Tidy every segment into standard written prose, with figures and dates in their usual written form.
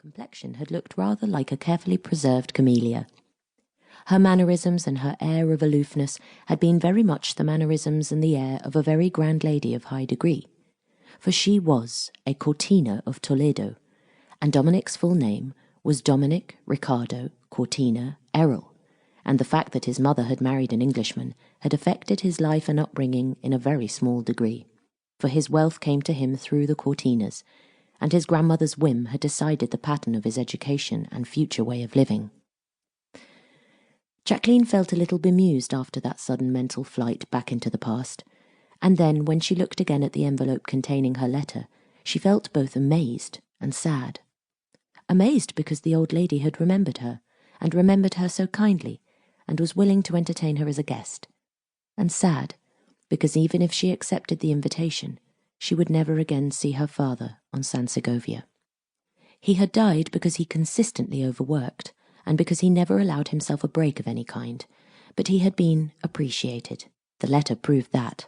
complexion had looked rather like a carefully preserved camellia. Her mannerisms and her air of aloofness had been very much the mannerisms and the air of a very grand lady of high degree, for she was a Cortina of Toledo, and Dominic's full name was Dominic Ricardo Cortina Errol, and the fact that his mother had married an Englishman had affected his life and upbringing in a very small degree, for his wealth came to him through the Cortinas, and his grandmother's whim had decided the pattern of his education and future way of living. Jacqueline felt a little bemused after that sudden mental flight back into the past, and then, when she looked again at the envelope containing her letter, she felt both amazed and sad. Amazed because the old lady had remembered her, and remembered her so kindly, and was willing to entertain her as a guest, and sad because even if she accepted the invitation, she would never again see her father on Sansegovia. He had died because he consistently overworked, and because he never allowed himself a break of any kind, but he had been appreciated. The letter proved that.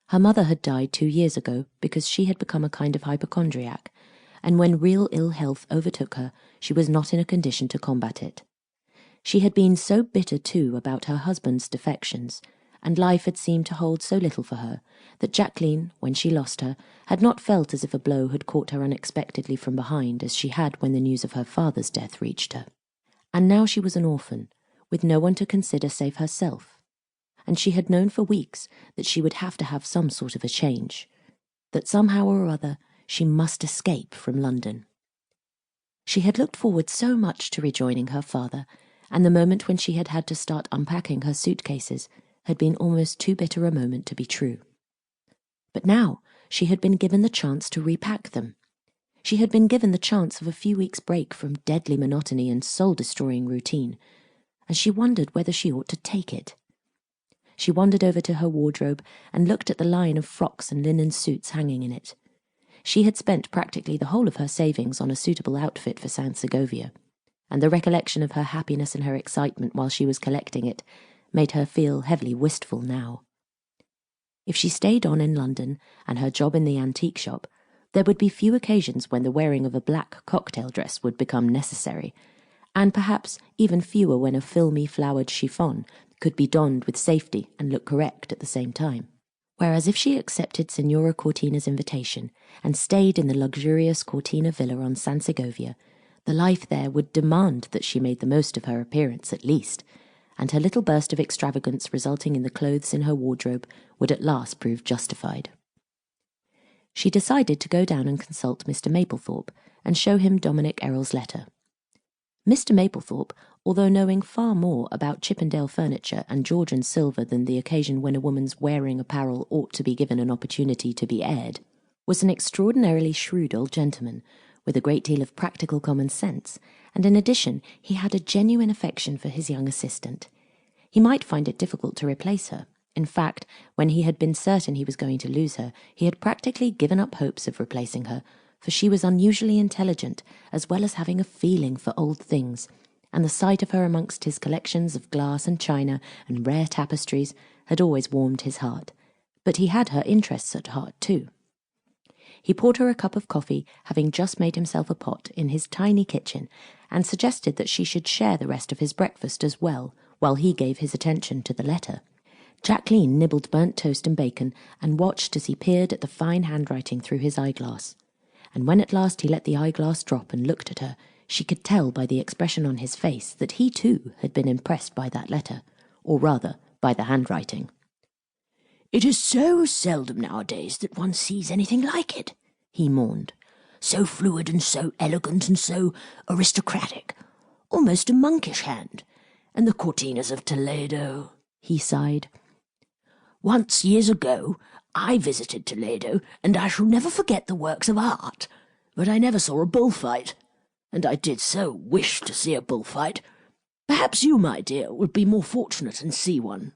Her mother had died 2 years ago because she had become a kind of hypochondriac, and when real ill health overtook her, she was not in a condition to combat it. She had been so bitter, too, about her husband's defections, and life had seemed to hold so little for her, that Jacqueline, when she lost her, had not felt as if a blow had caught her unexpectedly from behind as she had when the news of her father's death reached her. And now she was an orphan, with no one to consider save herself, and she had known for weeks that she would have to have some sort of a change, that somehow or other she must escape from London. She had looked forward so much to rejoining her father, and the moment when she had had to start unpacking her suitcases had been almost too bitter a moment to be true. But now she had been given the chance to repack them. She had been given the chance of a few weeks' break from deadly monotony and soul-destroying routine, and she wondered whether she ought to take it. She wandered over to her wardrobe and looked at the line of frocks and linen suits hanging in it. She had spent practically the whole of her savings on a suitable outfit for Sansegovia, and the recollection of her happiness and her excitement while she was collecting it made her feel heavily wistful now. If she stayed on in London and her job in the antique shop, there would be few occasions when the wearing of a black cocktail dress would become necessary, and perhaps even fewer when a filmy flowered chiffon could be donned with safety and look correct at the same time. Whereas if she accepted Senora Cortina's invitation and stayed in the luxurious Cortina villa on Sansegovia, the life there would demand that she made the most of her appearance at least, and her little burst of extravagance resulting in the clothes in her wardrobe would at last prove justified. She decided to go down and consult Mr. Maplethorpe and show him Dominic Errol's letter. Mr. Maplethorpe, although knowing far more about Chippendale furniture and Georgian silver than the occasion when a woman's wearing apparel ought to be given an opportunity to be aired, was an extraordinarily shrewd old gentleman, with a great deal of practical common sense, and in addition he had a genuine affection for his young assistant. He might find it difficult to replace her. In fact, when he had been certain he was going to lose her, he had practically given up hopes of replacing her, for she was unusually intelligent, as well as having a feeling for old things, and the sight of her amongst his collections of glass and china and rare tapestries had always warmed his heart. But he had her interests at heart too. He poured her a cup of coffee, having just made himself a pot in his tiny kitchen, and suggested that she should share the rest of his breakfast as well, while he gave his attention to the letter. Jacqueline nibbled burnt toast and bacon and watched as he peered at the fine handwriting through his eyeglass. And when at last he let the eyeglass drop and looked at her, she could tell by the expression on his face that he too had been impressed by that letter, or rather, by the handwriting. "It is so seldom nowadays that one sees anything like it," he mourned. "So fluid and so elegant and so aristocratic. Almost a monkish hand. And the Cortinas of Toledo," he sighed. "Once, years ago, I visited Toledo, and I shall never forget the works of art. But I never saw a bullfight, and I did so wish to see a bullfight. Perhaps you, my dear, would be more fortunate and see one."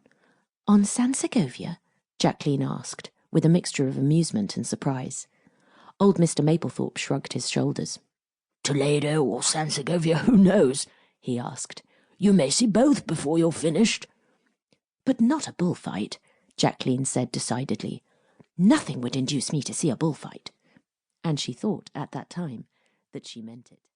"On Sansegovia?" Jacqueline asked, with a mixture of amusement and surprise. Old Mr. Maplethorpe shrugged his shoulders. "Toledo or Sansegovia, who knows?" he asked. "You may see both before you're finished." "But not a bullfight," Jacqueline said decidedly. "Nothing would induce me to see a bullfight." And she thought at that time that she meant it.